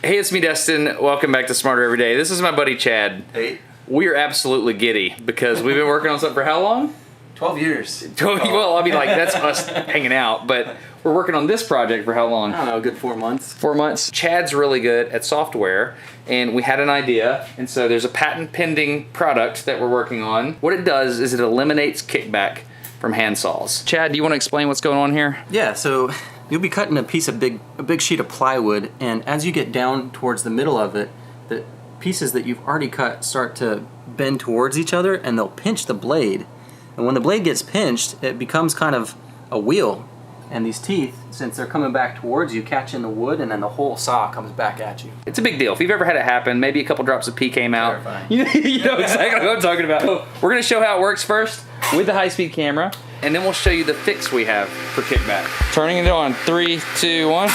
Hey, it's me, Destin. Welcome back to Smarter Every Day. This is my buddy, Chad. Hey. We are absolutely giddy because we've been working on something for how long? 12 years. 12, well, I mean, like, that's us hanging out, but we're working on this project for how long? I don't know, a good 4 months. 4 months. Chad's really good at software, and we had an idea, and so there's a patent-pending product that we're working on. What it does is it eliminates kickback from hand saws. Chad, do you want to explain what's going on here? Yeah, so you'll be cutting a big sheet of plywood, and as you get down towards the middle of it, the pieces that you've already cut start to bend towards each other, and they'll pinch the blade. And when the blade gets pinched, it becomes kind of a wheel. And these teeth, since they're coming back towards you, catch in the wood, and then the whole saw comes back at you. It's a big deal. If you've ever had it happen, maybe a couple drops of pee came out. You know exactly what I'm talking about. We're going to show how it works first with the high-speed camera, and then we'll show you the fix we have for kickback. Turning it on. 3, 2, 1.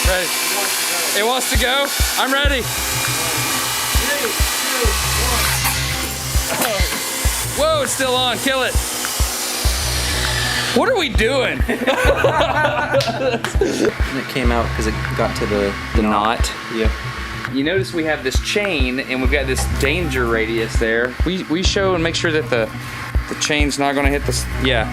Ready. It wants to go. I'm ready. 3, 2, 1. Whoa, it's still on. Kill it. What are we doing? And it came out because it got to the knot. Yep. You notice we have this chain and we've got this danger radius there. We show and make sure that the chain's not gonna hit this. Yeah.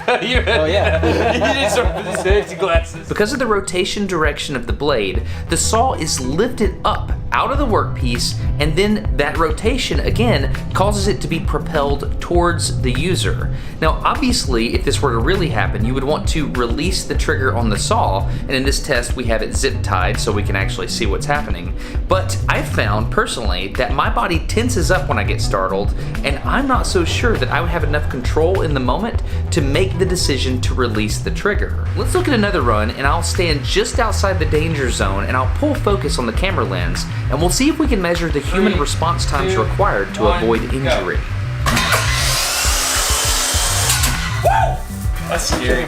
Oh yeah. You need some safety glasses. Because of the rotation direction of the blade, the saw is lifted up out of the workpiece, and then that rotation again causes it to be propelled towards the user. Now obviously, if this were to really happen, you would want to release the trigger on the saw, and in this test we have it zip tied so we can actually see what's happening. But I've found personally that my body tenses up when I get startled, and I'm not so sure that I would have enough control in the moment to make the decision to release the trigger. Let's look at another run, and I'll stand just outside the danger zone and I'll pull focus on the camera lens, and we'll see if we can measure the human response times required to avoid injury. That's scary.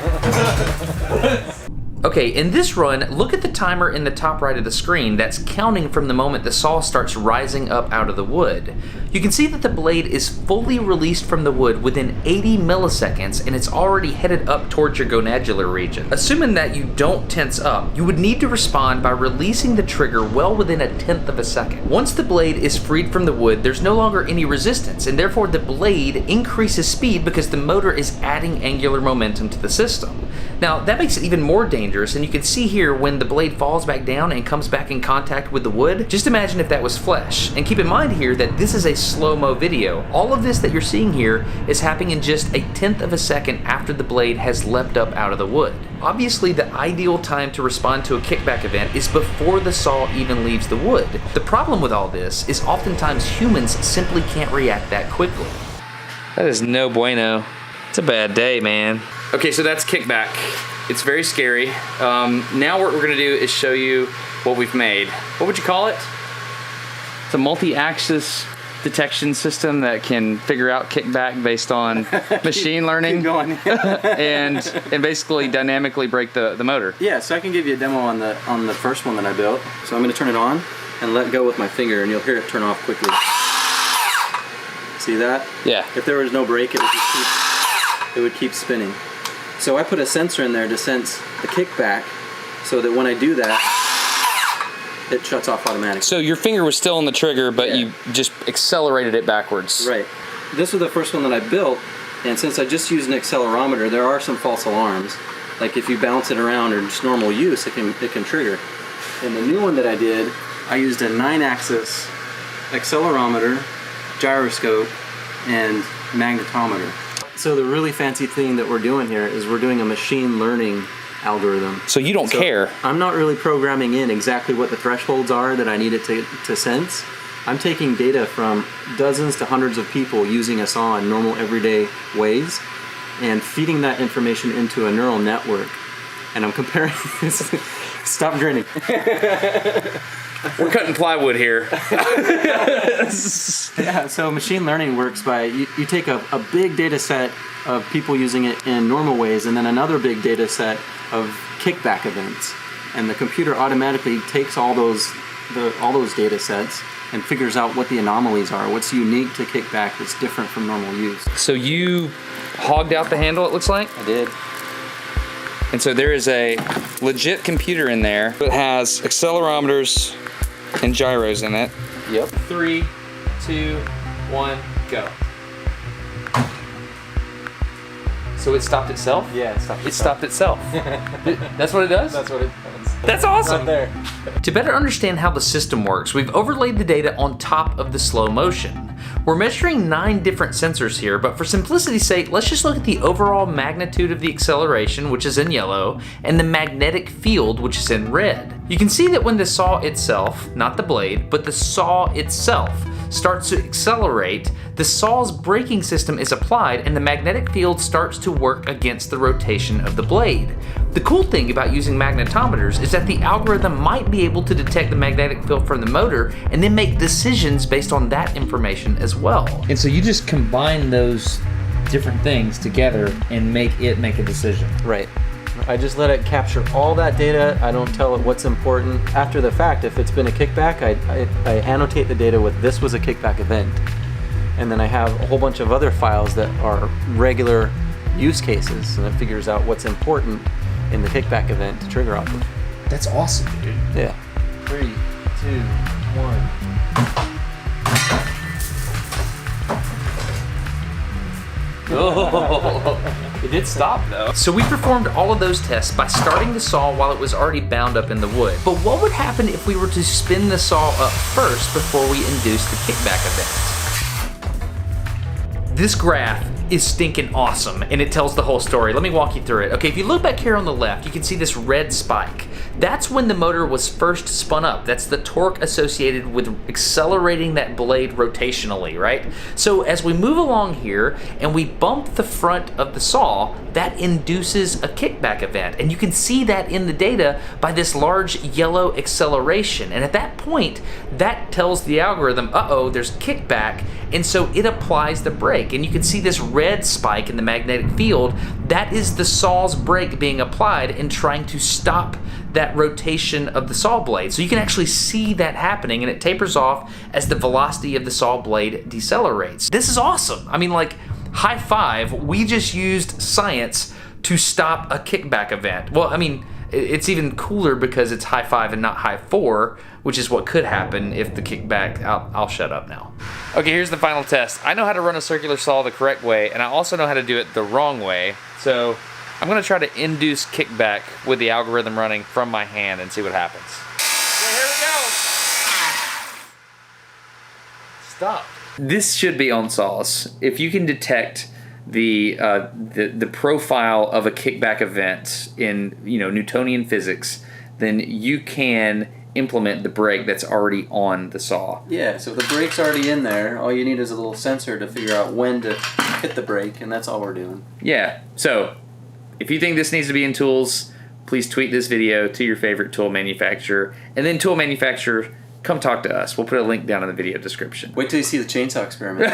Okay, in this run, look at the timer in the top right of the screen that's counting from the moment the saw starts rising up out of the wood. You can see that the blade is fully released from the wood within 80 milliseconds, and it's already headed up towards your gonadular region. Assuming that you don't tense up, you would need to respond by releasing the trigger well within 1/10 of a second. Once the blade is freed from the wood, there's no longer any resistance, and therefore the blade increases speed because the motor is adding angular momentum to the system. Now, that makes it even more dangerous, and you can see here when the blade falls back down and comes back in contact with the wood. Just imagine if that was flesh. And keep in mind here that this is a slow-mo video. All of this that you're seeing here is happening in just 1/10 of a second after the blade has leapt up out of the wood. Obviously, the ideal time to respond to a kickback event is before the saw even leaves the wood. The problem with all this is oftentimes humans simply can't react that quickly. That is no bueno. It's a bad day, man. Okay, so that's kickback. It's very scary. Now what we're gonna do is show you what we've made. What would you call it? It's a multi-axis detection system that can figure out kickback based on machine learning. Keep going. and basically dynamically break the motor. Yeah, so I can give you a demo on the first one that I built. So I'm gonna turn it on and let go with my finger, and you'll hear it turn off quickly. See that? Yeah. If there was no brake, it would keep spinning. So I put a sensor in there to sense the kickback, so that when I do that, it shuts off automatically. So your finger was still on the trigger, but you just accelerated it backwards. Right. This was the first one that I built, and since I just used an accelerometer, there are some false alarms. Like if you bounce it around or just normal use, it can trigger. And the new one that I did, I used a 9-axis accelerometer, gyroscope, and magnetometer. So the really fancy thing that we're doing here is we're doing a machine learning algorithm. So you don't care. I'm not really programming in exactly what the thresholds are that I need it to sense. I'm taking data from dozens to hundreds of people using a saw in normal everyday ways and feeding that information into a neural network. And I'm comparing this. Stop grinning. We're cutting plywood here. Yeah, so machine learning works by, you take a big data set of people using it in normal ways, and then another big data set of kickback events. And the computer automatically takes all those data sets and figures out what the anomalies are, what's unique to kickback that's different from normal use. So you hogged out the handle, it looks like? I did. And so there is a legit computer in there that has accelerometers and gyros in it. Yep. 3, 2, 1, go. So it stopped itself? Yeah, it stopped itself. That's what it does? That's what it does. That's awesome. Right there. To better understand how the system works, we've overlaid the data on top of the slow motion. We're measuring 9 different sensors here, but for simplicity's sake, let's just look at the overall magnitude of the acceleration, which is in yellow, and the magnetic field, which is in red. You can see that when the saw itself, not the blade, but the saw itself, starts to accelerate, the saw's braking system is applied and the magnetic field starts to work against the rotation of the blade. The cool thing about using magnetometers is that the algorithm might be able to detect the magnetic field from the motor and then make decisions based on that information as well. And so you just combine those different things together and make it make a decision. Right. I just let it capture all that data. I don't tell it what's important. After the fact, if it's been a kickback, I annotate the data with this was a kickback event. And then I have a whole bunch of other files that are regular use cases, and it figures out what's important in the kickback event to trigger off of. That's awesome, dude. Yeah. 3, 2, 1. Oh, it did stop though. So we performed all of those tests by starting the saw while it was already bound up in the wood. But what would happen if we were to spin the saw up first before we induced the kickback event? This graph is stinking awesome and it tells the whole story. Let me walk you through it. Okay, if you look back here on the left, you can see this red spike. That's when the motor was first spun up. That's the torque associated with accelerating that blade rotationally, right? So as we move along here and we bump the front of the saw, that induces a kickback event. And you can see that in the data by this large yellow acceleration. And at that point, that tells the algorithm, uh-oh, there's kickback. And so it applies the brake. And you can see this red spike in the magnetic field. That is the saw's brake being applied and trying to stop that rotation of the saw blade. So you can actually see that happening, and it tapers off as the velocity of the saw blade decelerates. This is awesome. I mean, like, high five, we just used science to stop a kickback event. Well, I mean, it's even cooler because it's high five and not high four, which is what could happen if the kickback, I'll shut up now. Okay, here's the final test. I know how to run a circular saw the correct way, and I also know how to do it the wrong way. So I'm gonna try to induce kickback with the algorithm running from my hand and see what happens. Okay, here we go. Stop. This should be on saws. If you can detect the profile of a kickback event in Newtonian physics, then you can implement the brake that's already on the saw. Yeah, so if the brake's already in there, all you need is a little sensor to figure out when to hit the brake, and that's all we're doing. Yeah, so if you think this needs to be in tools, please tweet this video to your favorite tool manufacturer, and then tool manufacturer, come talk to us. We'll put a link down in the video description. Wait till you see the chainsaw experiment.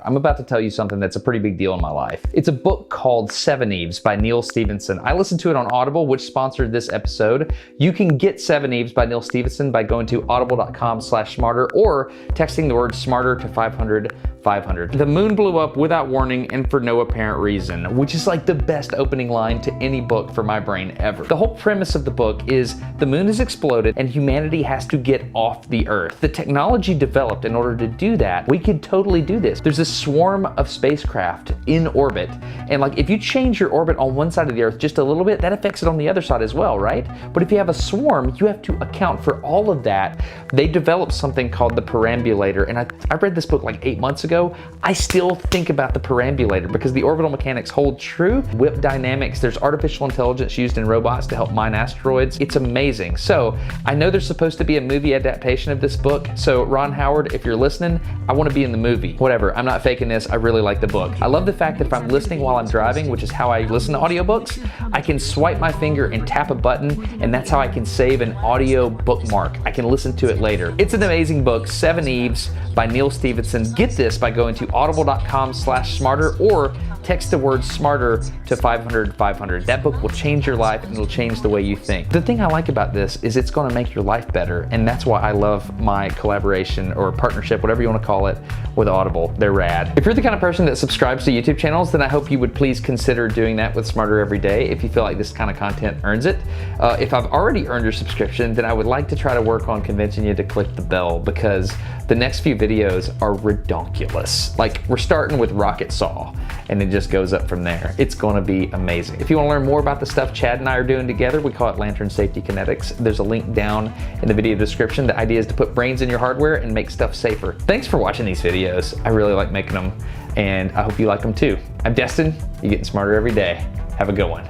I'm about to tell you something that's a pretty big deal in my life. It's a book called Seven Eves by Neil Stephenson. I listened to it on Audible, which sponsored this episode. You can get Seven Eves by Neil Stephenson by going to audible.com/smarter or texting the word smarter to 500 500. The moon blew up without warning and for no apparent reason, which is like the best opening line to any book for my brain ever. The whole premise of the book is the moon has exploded and humanity has to get off the Earth. The technology developed in order to do that, we could totally do this. There's a swarm of spacecraft in orbit, and like if you change your orbit on one side of the Earth just a little bit, that affects it on the other side as well, right? But if you have a swarm, you have to account for all of that. They developed something called the perambulator, and I read this book like 8 months ago. I still think about the perambulator because the orbital mechanics hold true. Whip dynamics, there's artificial intelligence used in robots to help mine asteroids. It's amazing. So I know there's supposed to be a movie adaptation of this book. So Ron Howard, if you're listening, I want to be in the movie. Whatever, I'm not faking this. I really like the book. I love the fact that if I'm listening while I'm driving, which is how I listen to audiobooks, I can swipe my finger and tap a button, and that's how I can save an audio bookmark. I can listen to it later. It's an amazing book, Seven Eves by Neil Stephenson. Get this by going to audible.com/smarter or text the word SMARTER to 500 500. That book will change your life and it'll change the way you think. The thing I like about this is it's gonna make your life better, and that's why I love my collaboration or partnership, whatever you wanna call it, with Audible. They're rad. If you're the kind of person that subscribes to YouTube channels, then I hope you would please consider doing that with Smarter Every Day if you feel like this kind of content earns it. If I've already earned your subscription, then I would like to try to work on convincing you to click the bell, because the next few videos are redonkulous. Like, we're starting with Rocket Saw, and it just goes up from there. It's gonna be amazing. If you wanna learn more about the stuff Chad and I are doing together, we call it Lantern Safety Kinetics. There's a link down in the video description. The idea is to put brains in your hardware and make stuff safer. Thanks for watching these videos. I really like making them, and I hope you like them too. I'm Destin. You're getting smarter every day. Have a good one.